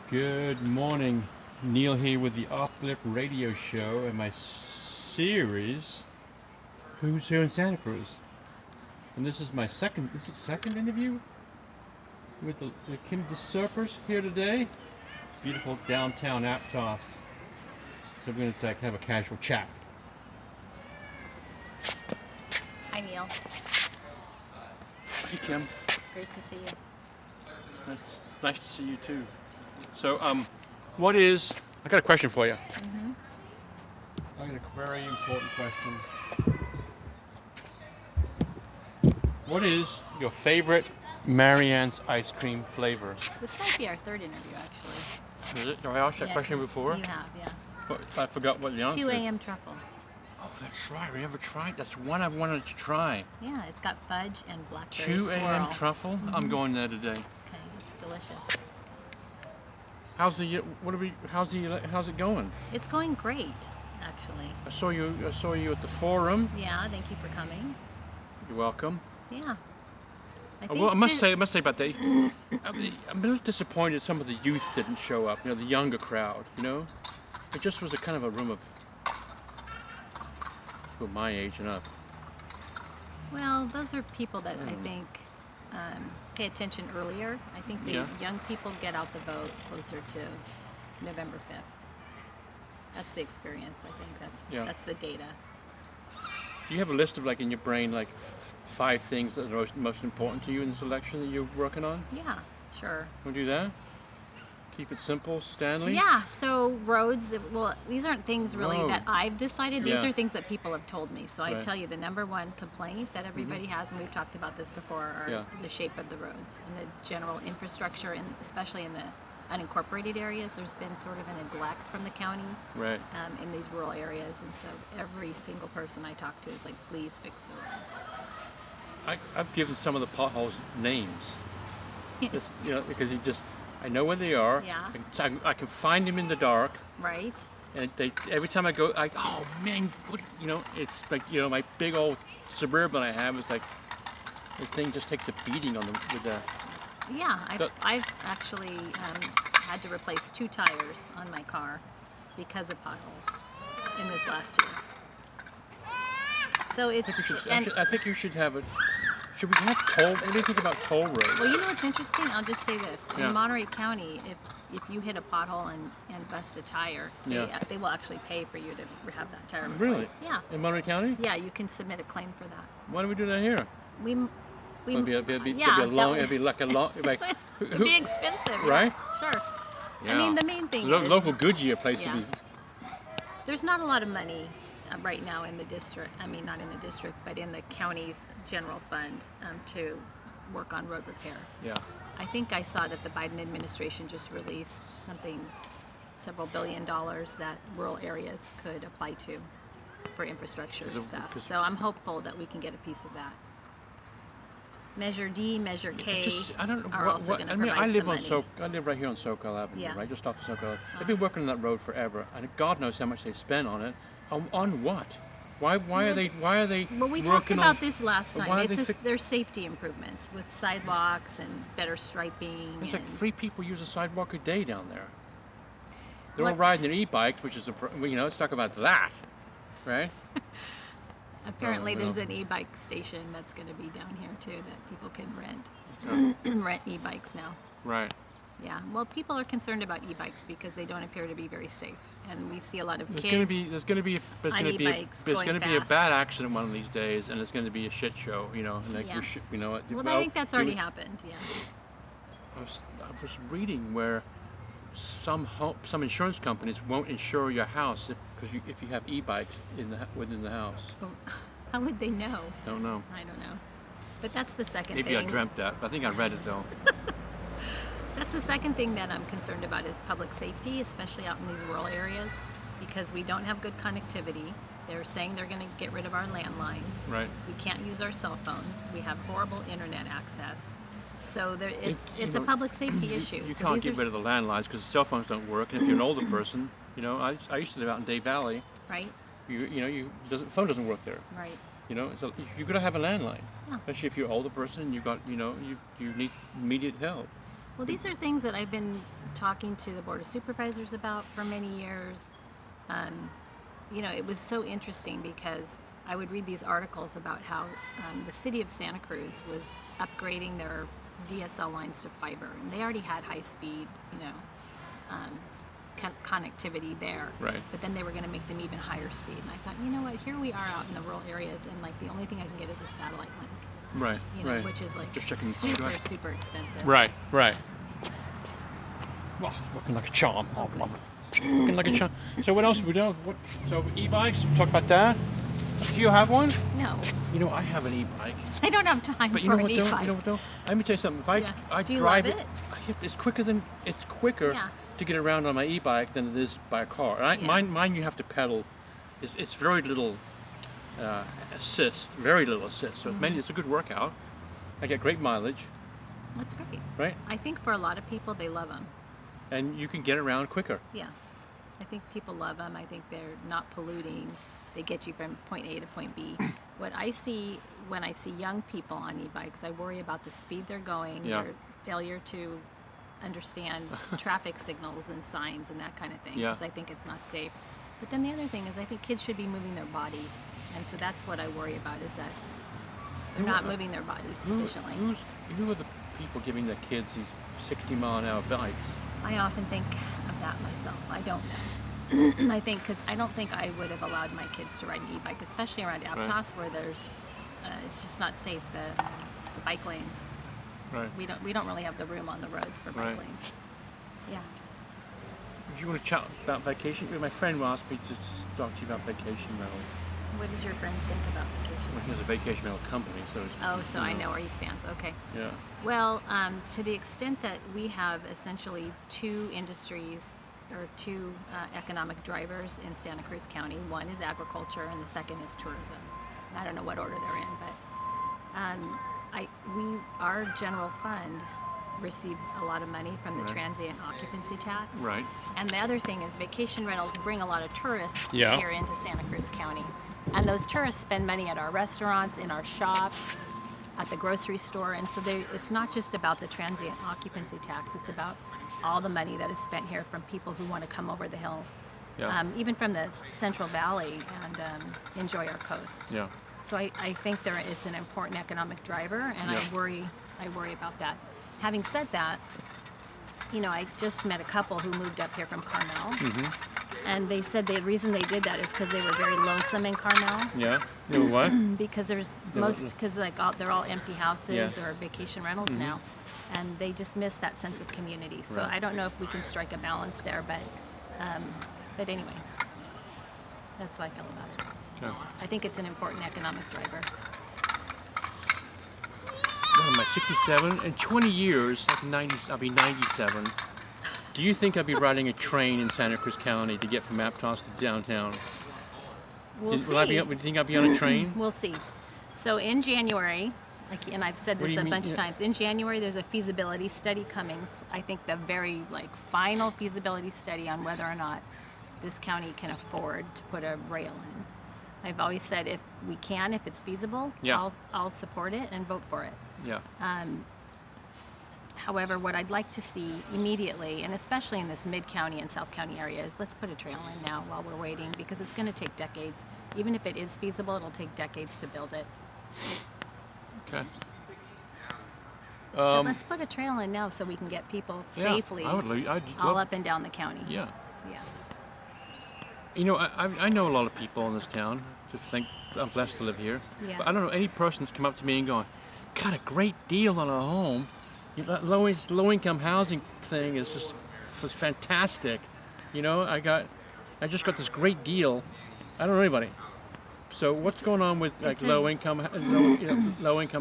Good morning. Neil here with the Uplift Radio Show and my series, Who's Here in Santa Cruz? And this is my second interview with the Kim De Serpers here today. Beautiful downtown Aptos. So we're going to have a casual chat. Hi, Neil. Hey, Kim. Great to see you. Nice to see you too. So, I got a question for you. Mm-hmm. I got a very important question. What is your favorite Marianne's ice cream flavor? This might be our third interview, actually. Is it? Have I asked that question before? You have, yeah. What, I forgot what the answer 2 is. a.m. truffle. Oh, that's right. We never tried. That's one I've wanted to try. Yeah, it's got fudge and blackberry 2 swirl. a.m. truffle? Mm-hmm. I'm going there today. Okay, it's delicious. How's it going? It's going great, actually. I saw you at the forum. Yeah, thank you for coming. You're welcome. Yeah. I must say about that. I'm a little disappointed some of the youth didn't show up. You know, the younger crowd. You know, it just was a kind of a room of people my age and up. Well, those are people that I think pay attention earlier. I think the young people get out the vote closer to November 5th. That's the experience. I think that's the data. Do you have a list of, like, in your brain, like 5 things that are most important to you in this election that you're working on? Yeah, sure. Want to do that? Keep it simple, Stanley? Yeah, so roads, well, these aren't things really that I've decided. These Yeah. are things that people have told me. So I Right. tell you, the number one complaint that everybody has, and we've talked about this before, are the shape of the roads and the general infrastructure, and especially in the unincorporated areas. There's been sort of a neglect from the county Right. in these rural areas. And so every single person I talk to is like, please fix the roads. I've given some of the potholes names. Just, you know, because I know where they are. Yeah. I can find them in the dark. Right? And every time I go, oh man, it's like, you know, my big old Suburban I have is like, the thing just takes a beating on them with the. Yeah, I've actually had to replace 2 tires on my car because of potholes in this last year. So it's I think you should have it. Should we have toll? What do you think about toll roads? well, you know what's interesting? I'll just say this: Yeah. in Monterey County, if you hit a pothole and bust a tire, they will actually pay for you to have that tire replaced. Really? Yeah. In Monterey County? Yeah, you can submit a claim for that. Why don't we do that here? It'd be like a long, like. It'd be expensive, right? Yeah, sure. Yeah. I mean, the main thing is local Goodyear place Yeah. would be. there's not a lot of money right now in the district. I mean, not in the district, but in the county's general fund to work on road repair. Yeah. I think I saw that the Biden administration just released several $billion that rural areas could apply to for infrastructure stuff. So I'm hopeful that we can get a piece of that. Measure D, Measure K I don't know are also going to provide I live some money. I live right here on SoCal Avenue, Yeah. right just off of SoCal Avenue. They've been working on that road forever, and God knows how much they spent on it. On what? Why are they? Well, we talked working about on, this last why time. are It's they just, there's safety improvements with sidewalks and better striping. There's like and 3 people use a sidewalk a day down there. They're all What- riding their e-bikes, which is let's talk about that, right? Apparently, Oh, there's no. an e-bike station that's going to be down here too that people can rent. Rent e-bikes now. Right. Yeah. Well, people are concerned about e-bikes because they don't appear to be very safe, and we see a lot of There's kids. there's gonna be e-bikes there's going gonna be a fast. bad accident one of these days, and it's gonna be a shit show, you know. And like Yeah. you know what? Well, I think that's already happened. Yeah. I was reading where some insurance companies won't insure your house if you have e-bikes within the house. Well, how would they know? Don't know. I don't know. But that's the second Maybe thing. I dreamt that. I think I read it though. That's the second thing that I'm concerned about is public safety, especially out in these rural areas, because we don't have good connectivity. They're saying they're going to get rid of our landlines. Right. We can't use our cell phones. We have horrible internet access. So it's a know, public safety issue. You So can't these get are- red of the landlines because cell phones don't work, and if you're an older person, you know, I used to live out in Dave Valley. Right. Phone doesn't work there. Right. You know, so you got to have a landline, Yeah. especially if you're an older person and you need immediate help. Well, these are things that I've been talking to the Board of Supervisors about for many years. It was so interesting because I would read these articles about how the city of Santa Cruz was upgrading their DSL lines to fiber, and they already had high speed, connectivity there. Right. But then they were going to make them even higher speed. And I thought, you know what, here we are out in the rural areas, and like the only thing I can get is a satellite link. Right. Right. Which is like Just checking. super expensive. Right. Right. Well, looking like a charm. Looking like a charm. So what else we do? So e-bikes. Talk about that. Do you have one? No. I have an e-bike. I don't have time But for an e-bike. You know what though? Let me tell you something. If I Do you drive love it, it? it's quicker Yeah. to get around on my e-bike than it is by a car. And mine you have to pedal. It's very little assist, very little assist. So it's a good workout. I get great mileage, That's great. right? I think for a lot of people, they love them. And you can get around quicker. Yeah. I think people love them. I think they're not polluting. They get you from point A to point B. What I see when I see young people on e-bikes, I worry about the speed they're going, Yeah. their failure to understand traffic signals and signs and that kind of thing, Yeah. because I think it's not safe. But then the other thing is I think kids should be moving their bodies. And so that's what I worry about, is that they're not moving their bodies sufficiently. Who are the people giving their kids these 60-mile-an-hour bikes? I often think of that myself. I don't know. I think, because I don't think I would have allowed my kids to ride an e-bike, especially around Aptos, where there's, it's just not safe, the bike lanes. Right. We don't really have the room on the roads for bike lanes. Yeah. Do you want to chat about vacation? My friend asked me to talk to you about vacation rental. What does your friend think about vacation? Well, he has a vacation rental company, so it's... Oh, so I know where he stands. Okay. Yeah. Well, to the extent that we have essentially two industries or two economic drivers in Santa Cruz County. One is agriculture and the second is tourism. I don't know what order they're in, but our general fund receives a lot of money from the transient occupancy tax. Right. And the other thing is vacation rentals bring a lot of tourists Yeah. here into Santa Cruz County. And those tourists spend money at our restaurants, in our shops, at the grocery store. And so it's not just about the transient occupancy tax, it's about all the money that is spent here from people who want to come over the hill, even from the Central Valley, and enjoy our coast. Yeah. So I think it's an important economic driver, and I worry about that. Having said that, I just met a couple who moved up here from Carmel, and they said the reason they did that is because they were very lonesome in Carmel. Yeah. You know what? Because they're all empty houses or vacation rentals now, and they just miss that sense of community. So I don't know if we can strike a balance there, but anyway, that's how I feel about it. Okay. I think it's an important economic driver. What am I, 67? In 20 years, I'll be 97. Do you think I'll be riding a train in Santa Cruz County to get from Aptos to downtown? We'll see. Do you think I'll be on a train? We'll see. So in January, and I've said What do this you a mean? bunch of times, in January there's a feasibility study coming. I think the very final feasibility study on whether or not this county can afford to put a rail in. I've always said if it's feasible, I'll support it and vote for it. Yeah. However, what I'd like to see immediately, and especially in this mid-county and South County area, is let's put a trail in now while we're waiting, because it's going to take decades. Even if it is feasible, it'll take decades to build it. Okay. But let's put a trail in now so we can get people safely all up and down the county. Yeah. Yeah. I know a lot of people in this town. Just think I'm blessed to live here. Yeah. But I don't know any person that's come up to me and gone, got a great deal on a home. Low-income housing thing is just fantastic. I just got this great deal. I don't know anybody. So what's going on with low-income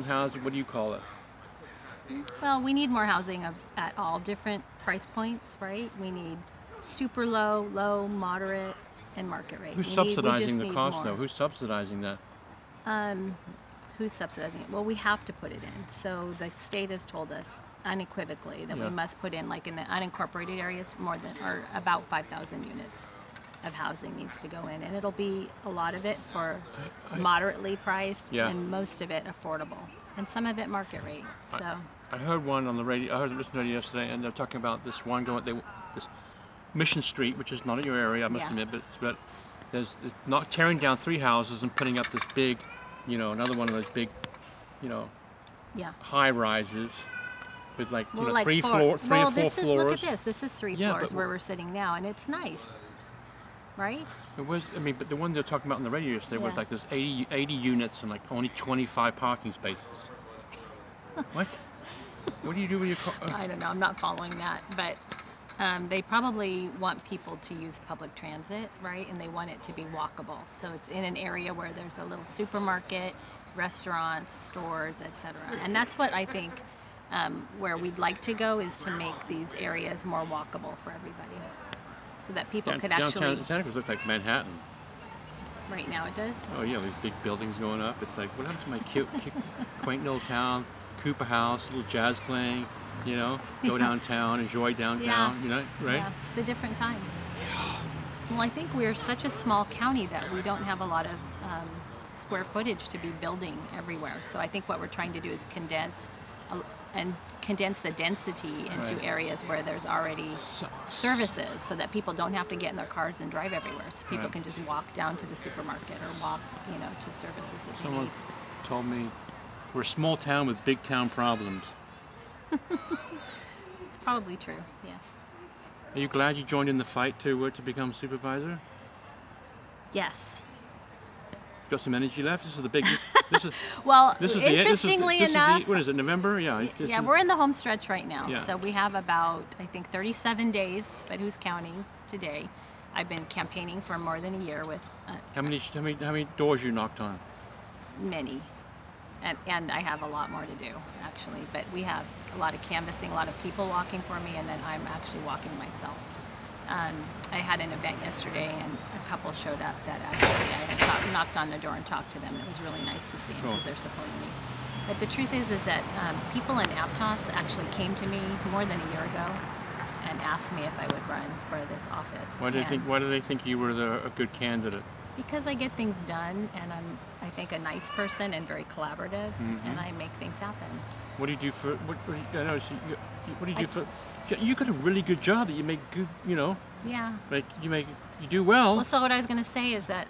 housing? What do you call it? Well, we need more housing at all different price points, right? We need super low, moderate, and market rate. Who's subsidizing the cost, though? Who's subsidizing that? Who's subsidizing it? Well, we have to put it in. So the state has told us unequivocally that we must put in, in the unincorporated areas, about 5,000 units of housing needs to go in, and it'll be a lot of it for moderately priced, and most of it affordable, and some of it market rate. So I heard one on the radio. I listened to the radio yesterday, and they're talking about this one this Mission Street, which is not in your area, I must admit, but there's not tearing down 3 houses and putting up this big, another one of those big, high rises with like, like 3 4. or 4 Look floors. at this. This is 3 floors where we're sitting now, and it's nice, right? It was. I mean, but the one they're talking about on the radio yesterday was like there's 80 units and like only 25 parking spaces. What? What do you do with your car? I don't know. I'm not following that, but they probably want people to use public transit, right? And they want it to be walkable. So it's in an area where there's a little supermarket, restaurants, stores, etc. And that's what I think where we'd like to go is to make these areas more walkable for everybody, so that people could actually. Downtown Santa Cruz looks like Manhattan. Right now it does. Oh yeah, these big buildings going up. It's like, what happened to my cute quaint little town? Cooper House, little jazz playing, go downtown, enjoy downtown, right? Yeah, it's a different time. Well, I think we're such a small county that we don't have a lot of square footage to be building everywhere. So I think what we're trying to do is condense the density into areas where there's already services, so that people don't have to get in their cars and drive everywhere. So people can just walk down to the supermarket or walk, to services that they Someone need. told me we're a small town with big town problems. It's probably true, yeah. Are you glad you joined in the fight to become supervisor? Yes. Got some energy left? This is the biggest. This is. Well, this is interestingly enough, what is it? November? Yeah. We're in the home stretch right now. Yeah. So we have about, I think, 37 days, but who's counting today? I've been campaigning for more than a year with. How many doors you knocked on? Many. And I have a lot more to do, actually. But we have a lot of canvassing, a lot of people walking for me, and then I'm actually walking myself. I had an event yesterday, and a couple showed up that actually I had knocked on their door and talked to them. It was really nice to see them because they're supporting me. But the truth is that people in Aptos actually came to me more than a year ago and asked me if I would run for this office. Why do they think you were a good candidate? Because I get things done, and I'm, I think, a nice person and very collaborative, and I make things happen. What do you do for? What do you do for? You got a really good job that you make good. Yeah. Like you do well. Well, so what I was going to say is that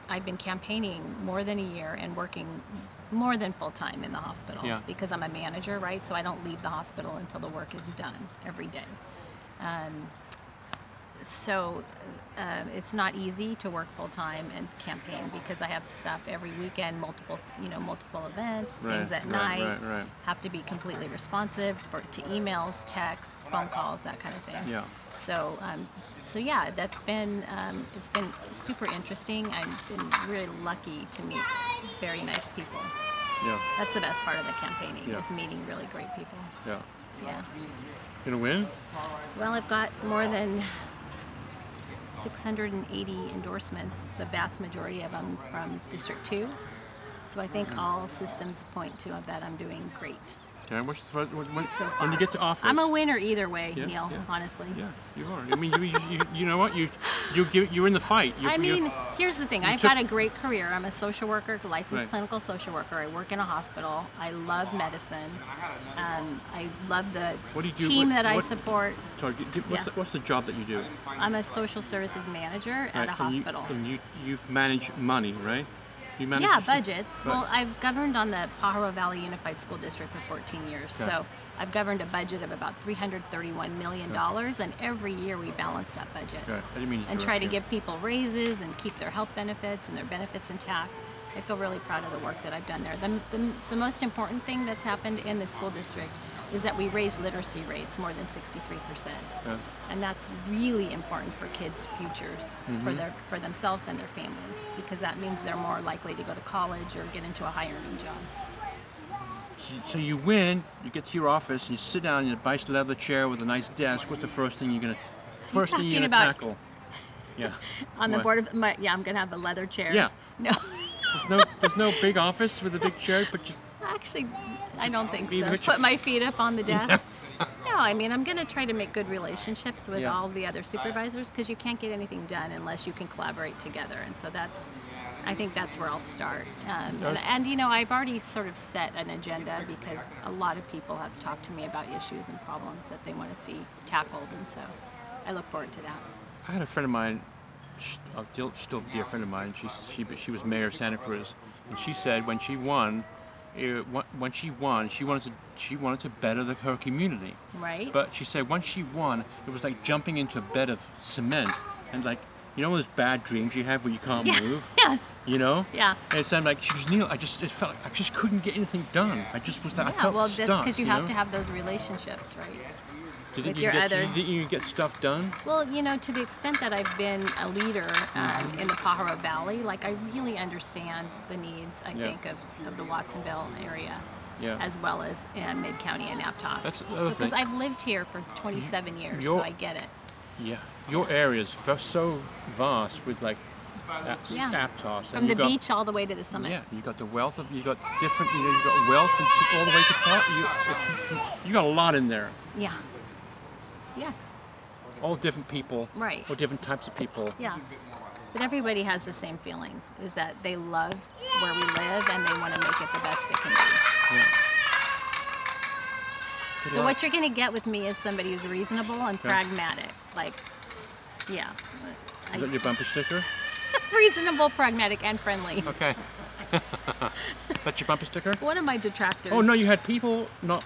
I've been campaigning more than a year and working more than full time in the hospital because I'm a manager, right? So I don't leave the hospital until the work is done every day. So it's not easy to work full time and campaign because I have stuff every weekend, multiple events, things at night. Have to be completely responsive to emails, texts, phone calls, that kind of thing. Yeah. So yeah, that's been it's been super interesting. I've been really lucky to meet very nice people. Yeah. That's the best part of the campaigning is meeting really great people. Yeah. Yeah. You gonna win? Well, I've got more than 680 endorsements, the vast majority of them from District 2. So I think all systems point to that I'm doing great. Okay, So when you get to office, I'm a winner either way, Neil. Honestly. Yeah, you are. I mean, you know what? You're in the fight. Here's the thing. I've had a great career. I'm a social worker, licensed clinical social worker. I work in a hospital. I love medicine. I love the team that I support. Sorry, what's the job that you do? I'm a social services manager at a hospital. And you manage money, right? Budgets. Right. Well, I've governed on the Pajaro Valley Unified School District for 14 years. Okay. So I've governed a budget of about $331 million, and every year we balance that budget. Okay. I didn't mean to and try to give people raises and keep their health benefits and their benefits intact. I feel really proud of the work that I've done there. The most important thing that's happened in the school district is that we raised literacy rates more than 63%. Yeah. And that's really important for kids' futures, for themselves and their families, because that means they're more likely to go to college or get into a high-earning job. So you win, you get to your office, and you sit down in a nice leather chair with a nice desk. What's the first thing you're gonna tackle? Yeah. On the board of I'm gonna have a leather chair. Yeah. No. There's no big office with a big chair, but actually, I don't think so. Put my feet up on the desk. No, I'm going to try to make good relationships with all the other supervisors, because you can't get anything done unless you can collaborate together. And so that's I think that's where I'll start. And you know, I've already sort of set an agenda because a lot of people have talked to me about issues and problems that they want to see tackled, and so I look forward to that. I had a friend of mine, still a dear friend of mine. She was mayor of Santa Cruz, and she said when she won, she wanted to better her community. Right. But she said once she won, it was like jumping into a bed of cement, and like, you know those bad dreams you have where you can't move? Yes. You know? Yeah. And it sounded like she was Neil. It felt like I just couldn't get anything done. I just was that. I Yeah, felt well, stuck. that's because you have know? to have those relationships, right? So with did your other. Did you get stuff done? Well, you know, to the extent that I've been a leader in the Pajaro Valley, like I really understand the needs, I think, of the Watsonville area, as well as in Mid-County and Aptos. That's the other thing. Because I've lived here for 27 years, so I get it. Yeah, your area is so vast with like Aptos. From the beach all the way to the summit. Yeah, you got the wealth of, you got different, you got wealth and all the way to part. You got a lot in there. Yeah. Yes. All different people. Right. All different types of people. Yeah. But everybody has the same feelings, is that they love where we live and they want to make it the best it can be. Yeah. So what you're going to get with me is somebody who's reasonable and pragmatic. Like, yeah. Is that your bumper sticker? Reasonable, pragmatic, and friendly. Okay. That's your bumper sticker? One of my detractors. Oh no, you had people, not.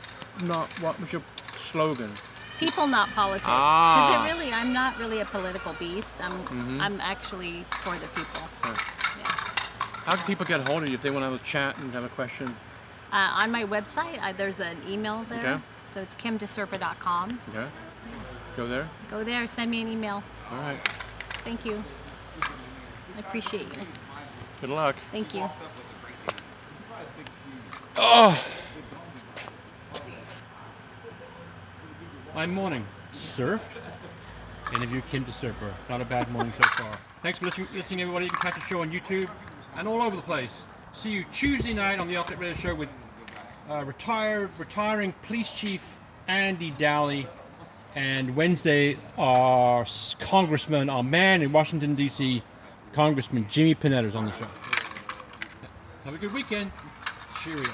What was your slogan? People, not politics. Because I'm not really a political beast. I'm actually for the people. Yeah. Yeah. How can people get a hold of you if they want to have a chat and have a question? On my website, there's an email there. Okay. So it's kimdeserpa.com. Okay. Go there. Go there, send me an email. All right. Thank you. I appreciate you. Good luck. Thank you. Oh! My morning. Surfed. Interviewed Kim De Serpa. Not a bad morning so far. Thanks for listening, everybody. You can catch the show on YouTube and all over the place. See you Tuesday night on the Ultimate Radio Show with retiring Police Chief Andy Daly. And Wednesday, our Congressman, our man in Washington, D.C., Congressman Jimmy Panetta is on the show. Have a good weekend. Cheerio.